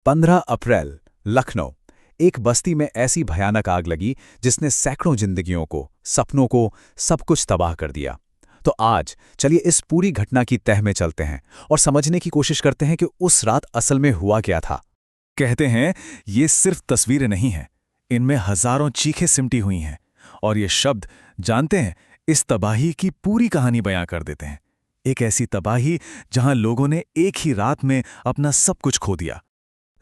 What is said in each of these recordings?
15 अप्रैल, लखनऊ। एक बस्ती में ऐसी भयानक आग लगी जिसने सैकड़ों जिंदगियों को, सपनों को, सब कुछ तबाह कर दिया। तो आज चलिए इस पूरी घटना की तह में चलते हैं और समझने की कोशिश करते हैं कि उस रात असल में हुआ क्या था। कहते हैं ये सिर्फ तस्वीरें नहीं हैं, इनमें हजारों चीखें सिमटी हुई हैं और ये शब्द, जानते हैं, इस तबाही की पूरी कहानी बयां कर देते हैं। एक ऐसी तबाही जहां लोगों ने एक ही रात में अपना सब कुछ खो दिया।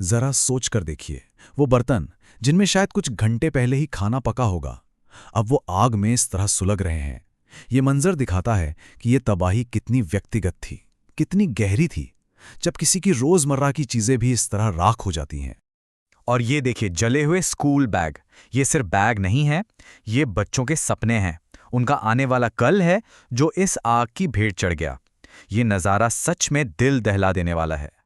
जरा सोच कर देखिए, वो बर्तन जिनमें शायद कुछ घंटे पहले ही खाना पका होगा, अब वो आग में इस तरह सुलग रहे हैं। ये मंजर दिखाता है कि ये तबाही कितनी व्यक्तिगत थी, कितनी गहरी थी, जब किसी की रोजमर्रा की चीजें भी इस तरह राख हो जाती हैं। और ये देखिए जले हुए स्कूल बैग। ये सिर्फ बैग नहीं है, ये बच्चों के सपने हैं, उनका आने वाला कल है जो इस आग की भेंट चढ़ गया। ये नज़ारा सच में दिल दहला देने वाला है।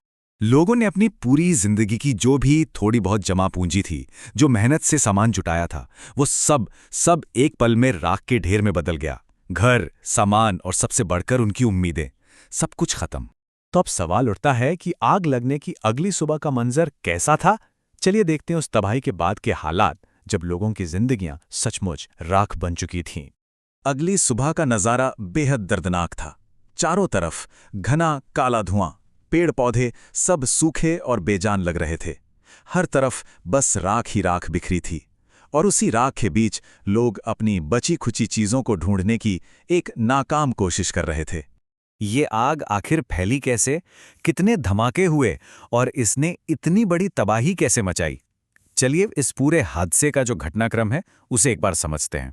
लोगों ने अपनी पूरी जिंदगी की जो भी थोड़ी बहुत जमा पूंजी थी, जो मेहनत से सामान जुटाया था, वो सब एक पल में राख के ढेर में बदल गया। घर, सामान और सबसे बढ़कर उनकी उम्मीदें, सब कुछ खत्म। तो अब सवाल उठता है कि आग लगने की अगली सुबह का मंजर कैसा था। चलिए देखते हैं उस तबाही के बाद के हालात, जब लोगों की जिंदगियां सचमुच राख बन चुकी थीं। अगली सुबह का नज़ारा बेहद दर्दनाक था। चारों तरफ घना काला धुआं, पेड़ पौधे सब सूखे और बेजान लग रहे थे। हर तरफ बस राख ही राख बिखरी थी और उसी राख के बीच लोग अपनी बची खुची चीजों को ढूंढने की एक नाकाम कोशिश कर रहे थे। ये आग आखिर फैली कैसे, कितने धमाके हुए और इसने इतनी बड़ी तबाही कैसे मचाई? चलिए इस पूरे हादसे का जो घटनाक्रम है उसे एक बार समझते हैं।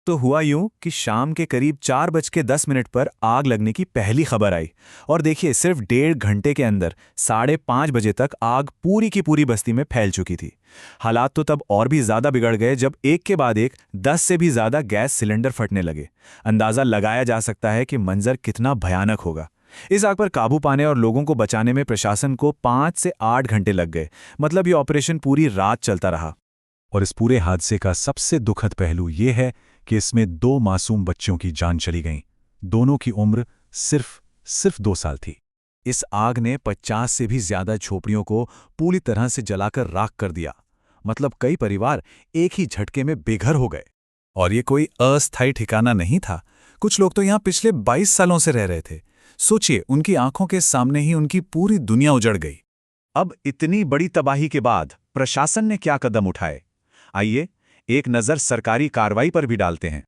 तो हुआ यूं कि शाम के करीब 4:10 पर आग लगने की पहली खबर आई और देखिए सिर्फ 1.5 घंटे के अंदर 5:30 बजे तक आग पूरी की पूरी बस्ती में फैल चुकी थी। हालात तो तब और भी ज्यादा बिगड़ गए जब एक के बाद एक 10 से भी ज्यादा गैस सिलेंडर फटने लगे। अंदाजा लगाया जा सकता है कि मंजर कितना भयानक होगा। इस आग पर काबू पाने और लोगों को बचाने में प्रशासन को 5 से 8 घंटे लग गए। मतलब ये ऑपरेशन पूरी रात चलता रहा। और इस पूरे हादसे का सबसे दुखद पहलू ये है कि इसमें 2 मासूम बच्चों की जान चली गई। दोनों की उम्र सिर्फ 2 साल थी। इस आग ने 50 से भी ज्यादा झोपड़ियों को पूरी तरह से जलाकर राख कर दिया। मतलब कई परिवार एक ही झटके में बेघर हो गए। और ये कोई अस्थायी ठिकाना नहीं था। कुछ लोग तो यहाँ पिछले 22 सालों से रह रहे थे। सोचिए, उनकी आंखों के सामने ही उनकी पूरी दुनिया उजड़ गई। अब इतनी बड़ी तबाही के बाद प्रशासन ने क्या कदम उठाए, आइए एक नज़र सरकारी कार्रवाई पर भी डालते हैं।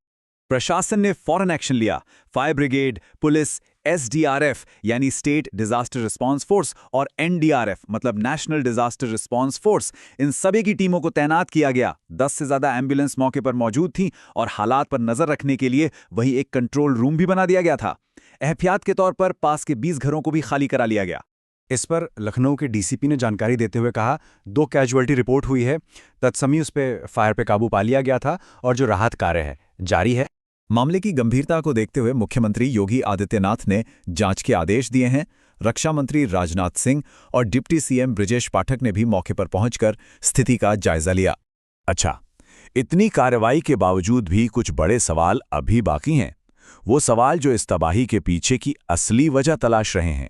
प्रशासन ने फौरन एक्शन लिया। फायर ब्रिगेड, पुलिस, एसडीआरएफ यानी स्टेट डिजास्टर रिस्पांस फोर्स और एनडीआरएफ मतलब नेशनल डिजास्टर रिस्पांस फोर्स, इन सभी की टीमों को तैनात किया गया। 10 से ज्यादा एम्बुलेंस मौके पर मौजूद थीं और हालात पर नजर रखने के लिए वहीं एक कंट्रोल रूम भी बना दिया गया था। एहतियात के तौर पर पास के 20 घरों को भी खाली करा लिया गया। इस पर लखनऊ के डीसीपी ने जानकारी देते हुए कहा, 2 कैजुअल्टी रिपोर्ट हुई है। तत्समय उस पे फायर पे काबू पा लिया गया था और जो राहत कार्य है जारी है। मामले की गंभीरता को देखते हुए मुख्यमंत्री योगी आदित्यनाथ ने जांच के आदेश दिए हैं। रक्षा मंत्री राजनाथ सिंह और डिप्टी सीएम ब्रिजेश पाठक ने भी मौके पर पहुंचकर स्थिति का जायजा लिया। अच्छा, इतनी कार्रवाई के बावजूद भी कुछ बड़े सवाल अभी बाकी हैं। वो सवाल जो इस तबाही के पीछे की असली वजह तलाश रहे हैं।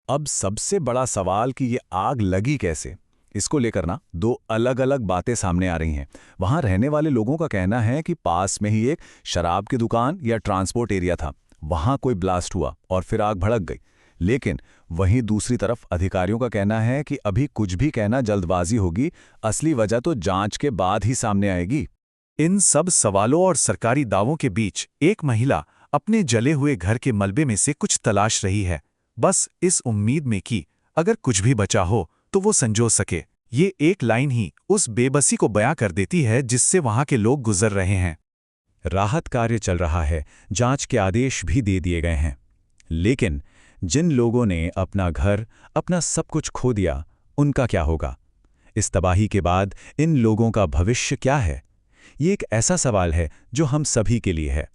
अब सबसे बड़ा सवाल कि ये आग लगी कैसे, इसको लेकर 2 अलग-अलग बातें सामने आ रही हैं। वहां रहने वाले लोगों का कहना है कि पास में ही एक शराब की दुकान या ट्रांसपोर्ट एरिया था, वहां कोई ब्लास्ट हुआ और फिर आग भड़क गई। लेकिन वहीं दूसरी तरफ अधिकारियों का कहना है कि अभी कुछ भी कहना जल्दबाजी होगी, असली वजह तो जांच के बाद ही सामने आएगी। इन सब सवालों और सरकारी दावों के बीच एक महिला अपने जले हुए घर के मलबे में से कुछ तलाश रही है, बस इस उम्मीद में कि अगर कुछ भी बचा हो तो वो संजो सके। ये एक लाइन ही उस बेबसी को बयां कर देती है जिससे वहां के लोग गुजर रहे हैं। राहत कार्य चल रहा है, जांच के आदेश भी दे दिए गए हैं, लेकिन जिन लोगों ने अपना घर, अपना सब कुछ खो दिया, उनका क्या होगा? इस तबाही के बाद इन लोगों का भविष्य क्या है? ये एक ऐसा सवाल है जो हम सभी के लिए है।